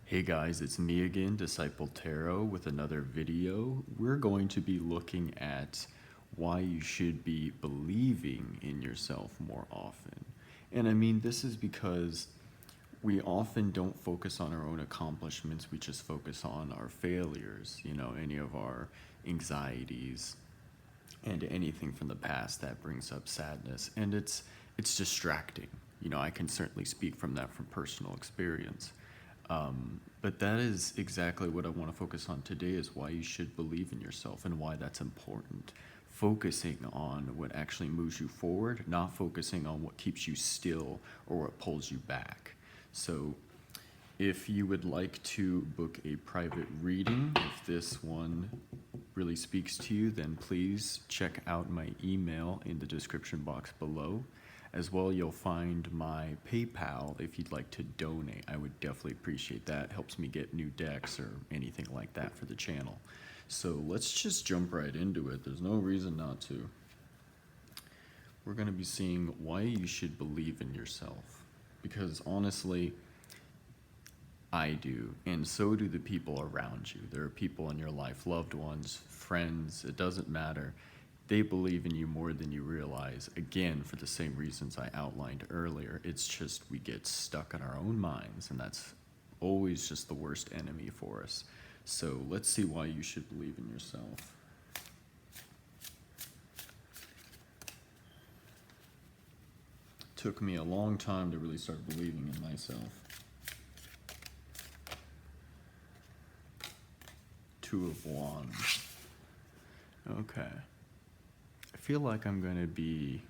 Hey guys, it's me again, Discipled Tarot, with another video. We're going to be looking at why you should be believing in yourself more often. And I mean, this is because we often don't focus on our own accomplishments, we just focus on our failures, any of our anxieties and anything from the past that brings up sadness. And it's distracting. I can certainly speak from that from personal experience. But that is exactly what I want to focus on today, is why you should believe in yourself and why that's important. Focusing on what actually moves you forward, not focusing on what keeps you still or what pulls you back. So if you would like to book a private reading, if this one really speaks to you, then please check out my email in the description box below. As well, you'll find my PayPal if you'd like to donate. I would definitely appreciate that. It helps me get new decks or anything like that for the channel. So let's just jump right into it. There's no reason not to. We're going to be seeing why you should believe in yourself. Because honestly, I do, and so do the people around you. There are people in your life, loved ones, friends, it doesn't matter. They believe in you more than you realize. Again, for the same reasons I outlined earlier. It's just we get stuck in our own minds, and that's always just the worst enemy for us. So let's see why you should believe in yourself. Took me a long time to really start believing in myself. Two of Wands. Okay. I feel like I'm going to be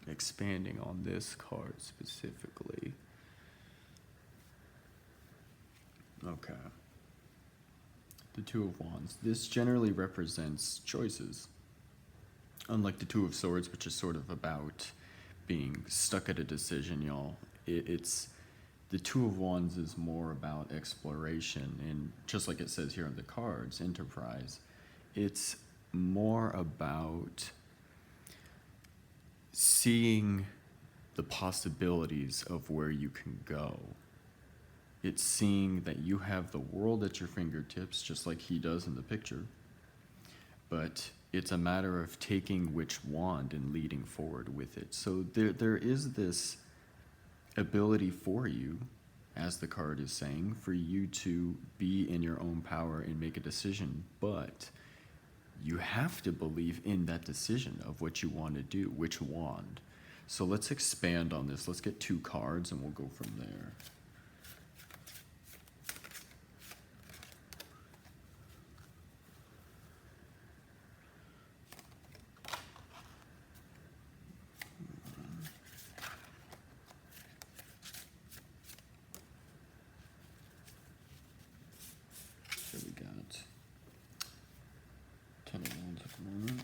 expanding on this card specifically. Okay. The Two of Wands. This generally represents choices. Unlike the Two of Swords, which is sort of about being stuck at a decision, y'all. It's the Two of Wands is more about exploration, and just like it says here on the cards, enterprise, it's more about seeing the possibilities of where you can go. It's seeing that you have the world at your fingertips, just like he does in the picture, but it's a matter of taking which wand and leading forward with it. So there is this ability for you, as the card is saying, for you to be in your own power and make a decision, but you have to believe in that decision of what you want to do, which wand. So let's expand on this. Let's get two cards and we'll go from there. So we got 10 of Wands at the moment.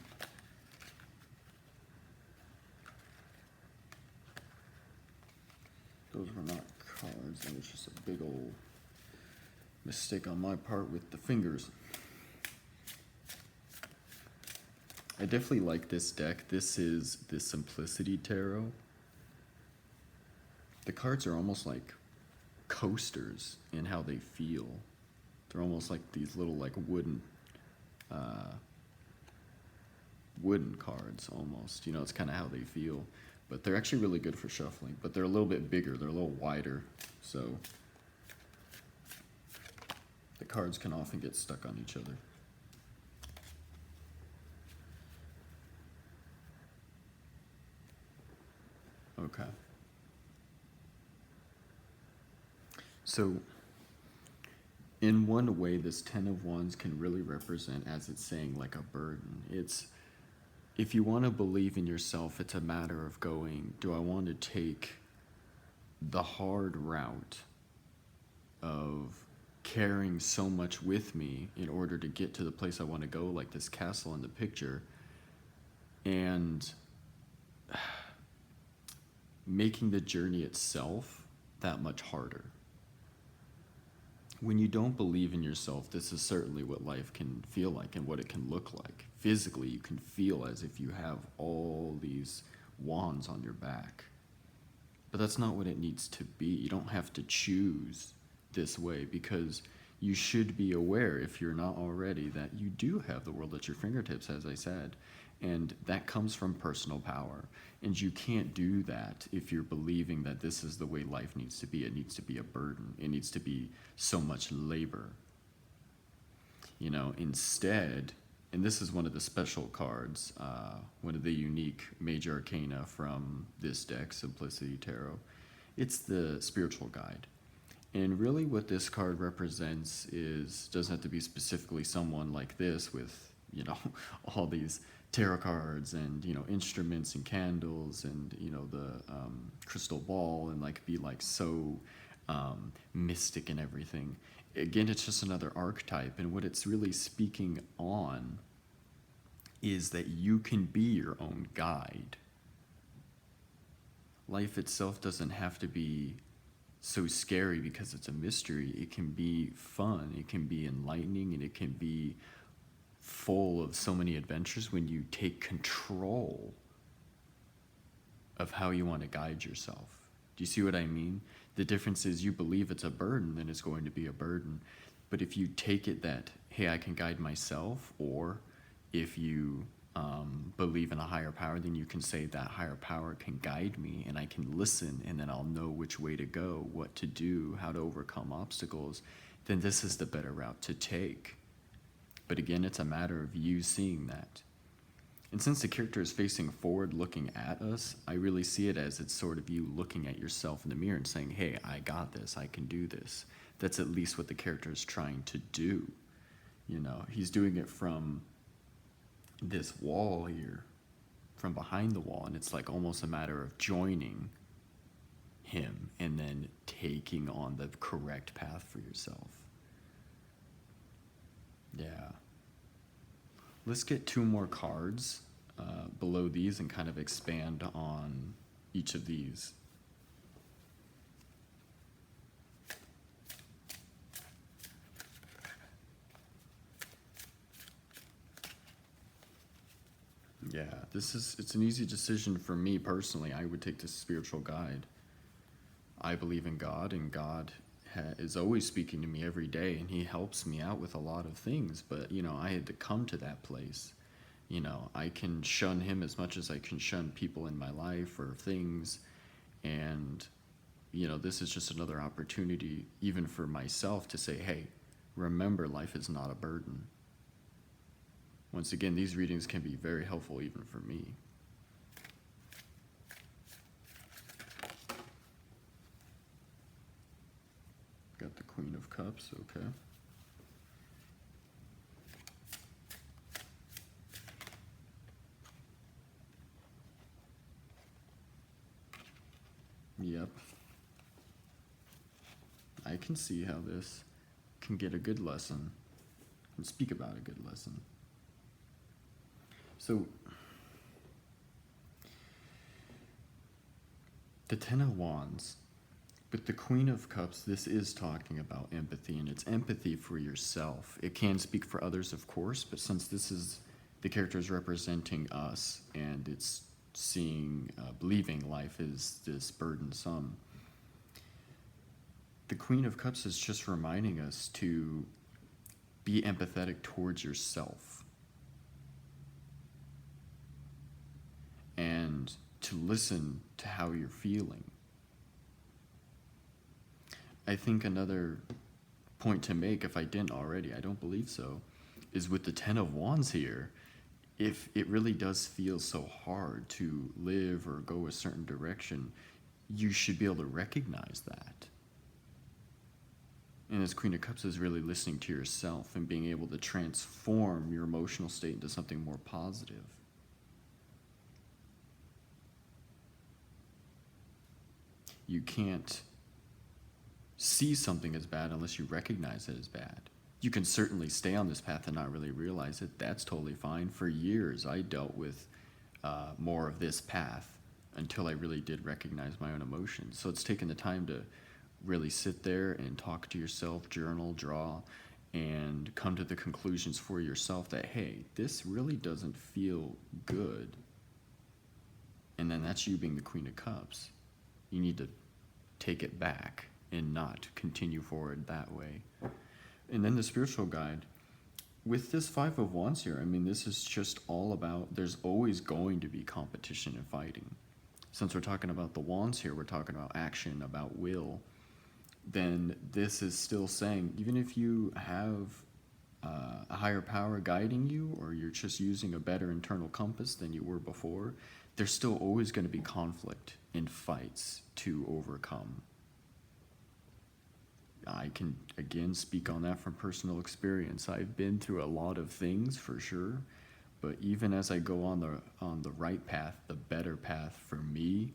Those were not cards, that was just a big old mistake on my part with the fingers. I definitely like this deck. This is the Simplicity Tarot. The cards are almost like coasters in how they feel. They're almost like these little wooden cards almost. It's kind of how they feel. But they're actually really good for shuffling. But they're a little bit bigger. They're a little wider. So the cards can often get stuck on each other. Okay. So in one way, this 10 of Wands can really represent, as it's saying, like a burden. It's, if you want to believe in yourself, it's a matter of going, do I want to take the hard route of carrying so much with me in order to get to the place I want to go, like this castle in the picture, and making the journey itself that much harder? When you don't believe in yourself, this is certainly what life can feel like and what it can look like. Physically, you can feel as if you have all these wands on your back. But that's not what it needs to be. You don't have to choose this way, because you should be aware, if you're not already, that you do have the world at your fingertips, as I said. And that comes from personal power. And you can't do that if you're believing that this is the way life needs to be. It needs to be a burden. It needs to be so much labor. Instead, and this is one of the special cards, one of the unique major arcana from this deck, Simplicity Tarot. It's the spiritual guide. And really what this card represents doesn't have to be specifically someone like this with, all these tarot cards and, instruments and candles and, the crystal ball and be so mystic and everything. Again, it's just another archetype. And what it's really speaking on is that you can be your own guide. Life itself doesn't have to be so scary because it's a mystery. It can be fun, it can be enlightening, and it can be full of so many adventures when you take control of how you want to guide yourself. Do you see what I mean? The difference is you believe it's a burden, then it's going to be a burden. But if you take it that, hey, I can guide myself, or if you believe in a higher power, then you can say that higher power can guide me, and I can listen, and then I'll know which way to go, what to do, how to overcome obstacles. Then this is the better route to take. But again, it's a matter of you seeing that. And since the character is facing forward looking at us, I really see it as it's sort of you looking at yourself in the mirror and saying, hey, I got this, I can do this. That's at least what the character is trying to do. He's doing it from this wall here, from behind the wall, and it's almost a matter of joining him and then taking on the correct path for yourself. Yeah. Let's get 2 more cards below these and kind of expand on each of these. Yeah, it's an easy decision for me personally. I would take the spiritual guide. I believe in God, and God is always speaking to me every day, and he helps me out with a lot of things. But, I had to come to that place. I can shun him as much as I can shun people in my life or things. And, this is just another opportunity, even for myself, to say, hey, remember, life is not a burden. Once again, these readings can be very helpful even for me. Got the Queen of Cups, okay. Yep. I can see how this can get a good lesson and speak about a good lesson. So, the Ten of Wands, with the Queen of Cups, this is talking about empathy, and it's empathy for yourself. It can speak for others, of course, but since this is, the character is representing us, and it's believing life is this burdensome. The Queen of Cups is just reminding us to be empathetic towards yourself. And to listen to how you're feeling. I think another point to make, if I didn't already, I don't believe so, is with the Ten of Wands here, if it really does feel so hard to live or go a certain direction, you should be able to recognize that. And as Queen of Cups is really listening to yourself and being able to transform your emotional state into something more positive. You can't see something as bad unless you recognize it as bad. You can certainly stay on this path and not really realize it. That's totally fine. For years, I dealt with more of this path until I really did recognize my own emotions. So it's taken the time to really sit there and talk to yourself, journal, draw, and come to the conclusions for yourself that, hey, this really doesn't feel good. And then that's you being the Queen of Cups. You need to take it back and not continue forward that way. And then the spiritual guide. With this Five of Wands here, I mean, this is just all about, there's always going to be competition and fighting. Since we're talking about the Wands here, we're talking about action, about will, then this is still saying, even if you have a higher power guiding you, or you're just using a better internal compass than you were before, there's still always going to be conflict and fights to overcome. I can, again, speak on that from personal experience. I've been through a lot of things, for sure, but even as I go on the right path, the better path for me,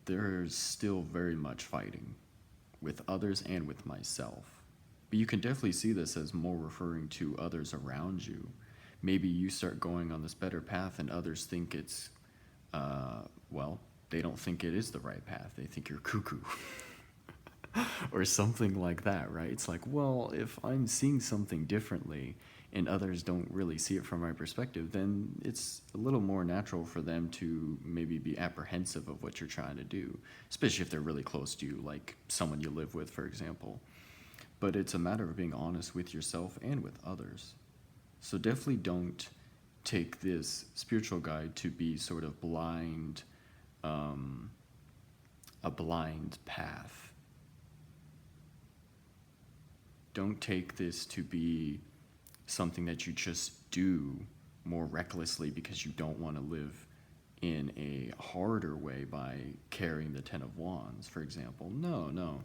there's still very much fighting with others and with myself. But you can definitely see this as more referring to others around you. Maybe you start going on this better path and others think it's, well, they don't think it is the right path. They think you're cuckoo. Or something like that, right? It's like, well, if I'm seeing something differently and others don't really see it from my perspective, then it's a little more natural for them to maybe be apprehensive of what you're trying to do, especially if they're really close to you, like someone you live with, for example. But it's a matter of being honest with yourself and with others. So definitely don't take this spiritual guide to be sort of blind, a blind path. Don't take this to be something that you just do more recklessly because you don't want to live in a harder way by carrying the Ten of Wands, for example. No.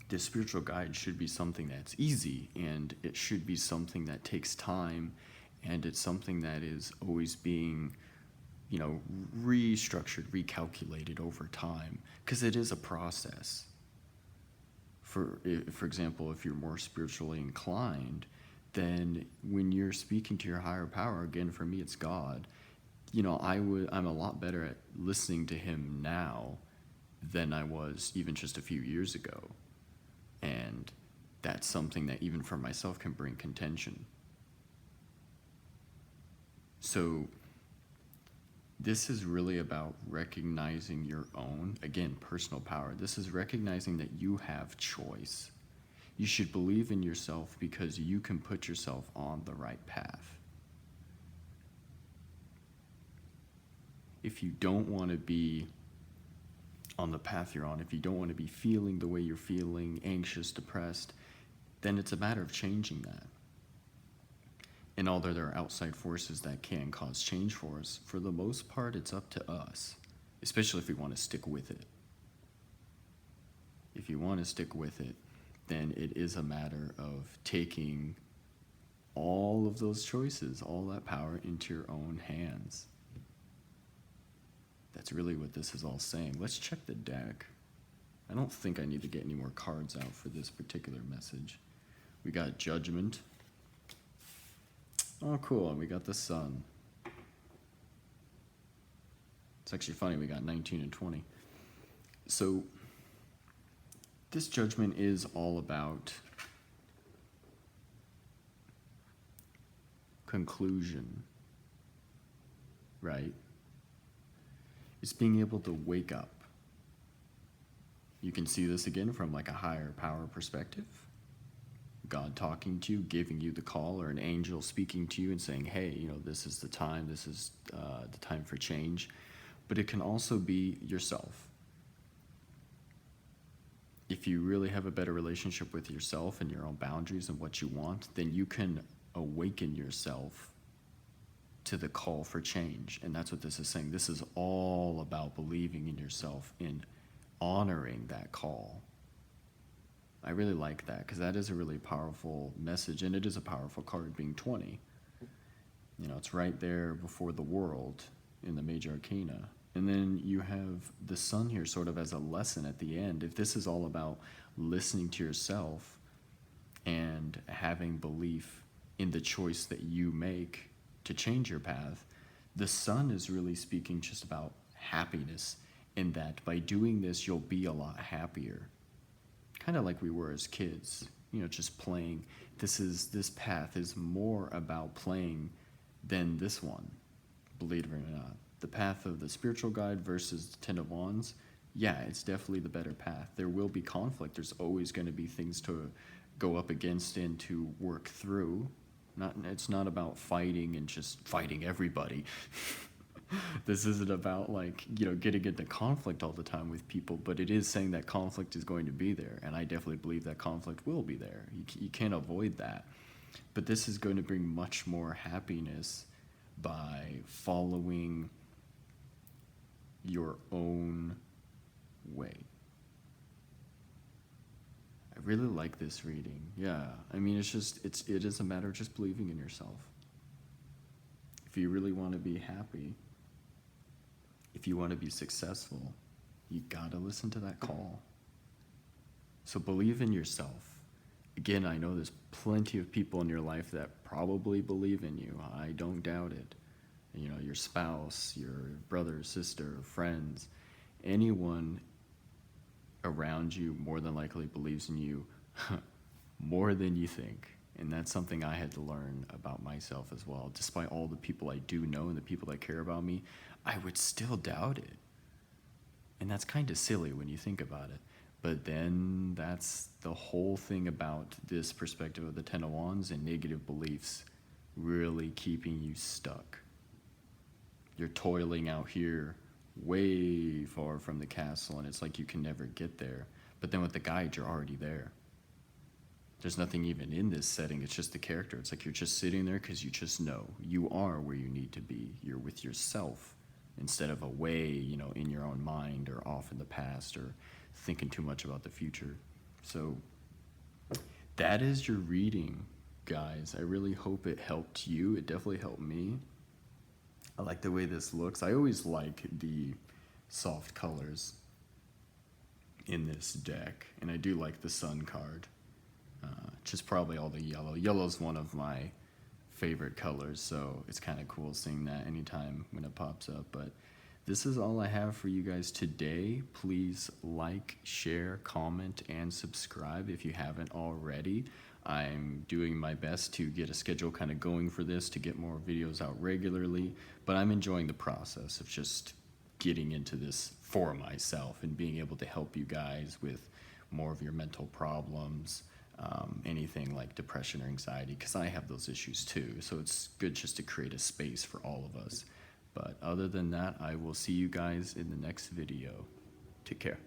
This spiritual guide should be something that's easy, and it should be something that takes time, and it's something that is always being, restructured, recalculated over time, because it is a process. For example, if you're more spiritually inclined, then when you're speaking to your higher power, again, for me, it's God, I'm a lot better at listening to him now than I was even just a few years ago. And that's something that even for myself can bring contention. So this is really about recognizing your own, again, personal power. This is recognizing that you have choice. You should believe in yourself because you can put yourself on the right path. If you don't want to be on the path you're on, if you don't want to be feeling the way you're feeling, anxious, depressed, then it's a matter of changing that. And although there are outside forces that can cause change for us, for the most part, it's up to us, especially if we want to stick with it. If you want to stick with it, then it is a matter of taking all of those choices, all that power into your own hands. That's really what this is all saying. Let's check the deck. I don't think I need to get any more cards out for this particular message. We got Judgment. Oh, cool, and we got the Sun. It's actually funny, we got 19 and 20. So, this Judgment is all about conclusion, right? It's being able to wake up. You can see this again from like a higher power perspective. God talking to you, giving you the call, or an angel speaking to you and saying, hey, this is the time, this is the time for change. But it can also be yourself. If you really have a better relationship with yourself and your own boundaries and what you want, then you can awaken yourself to the call for change. And that's what this is saying. This is all about believing in yourself and honoring that call. I really like that because that is a really powerful message, and it is a powerful card, being 20. It's right there before the World in the Major Arcana. And then you have the Sun here sort of as a lesson at the end. If this is all about listening to yourself and having belief in the choice that you make to change your path, the Sun is really speaking just about happiness, in that by doing this, you'll be a lot happier. Kind of like we were as kids, just playing. This path is more about playing than this one, believe it or not. the path of the spiritual guide versus the Ten of Wands, yeah, it's definitely the better path. There will be conflict. There's always going to be things to go up against and to work through. It's not about fighting and just fighting everybody. This isn't about like, getting into conflict all the time with people, but it is saying that conflict is going to be there. And I definitely believe that conflict will be there. You can't avoid that. But this is going to bring much more happiness by following your own way. I really like this reading. Yeah, I mean, it is a matter of just believing in yourself. If you really want to be happy, if you want to be successful, you gotta listen to that call. So believe in yourself. Again, I know there's plenty of people in your life that probably believe in you. I don't doubt it. Your spouse, your brother, sister, friends, anyone around you more than likely believes in you more than you think. And that's something I had to learn about myself as well. Despite all the people I do know and the people that care about me, I would still doubt it. And that's kind of silly when you think about it. But then that's the whole thing about this perspective of the Ten of Wands and negative beliefs really keeping you stuck. You're toiling out here way far from the castle, and it's like you can never get there. But then with the guide, you're already there. There's nothing even in this setting. It's just the character. It's like you're just sitting there because you just know. You are where you need to be. You're with yourself instead of away, in your own mind or off in the past or thinking too much about the future. So that is your reading, guys. I really hope it helped you. It definitely helped me. I like the way this looks. I always like the soft colors in this deck, and I do like the sun card. Just probably all the yellow. Yellow's one of my favorite colors, so it's kind of cool seeing that anytime when it pops up. But this is all I have for you guys today. Please like, share, comment, and subscribe if you haven't already. I'm doing my best to get a schedule kind of going for this, to get more videos out regularly, but I'm enjoying the process of just getting into this for myself and being able to help you guys with more of your mental problems, anything like depression or anxiety, because I have those issues too. So it's good just to create a space for all of us. But other than that, I will see you guys in the next video. Take care.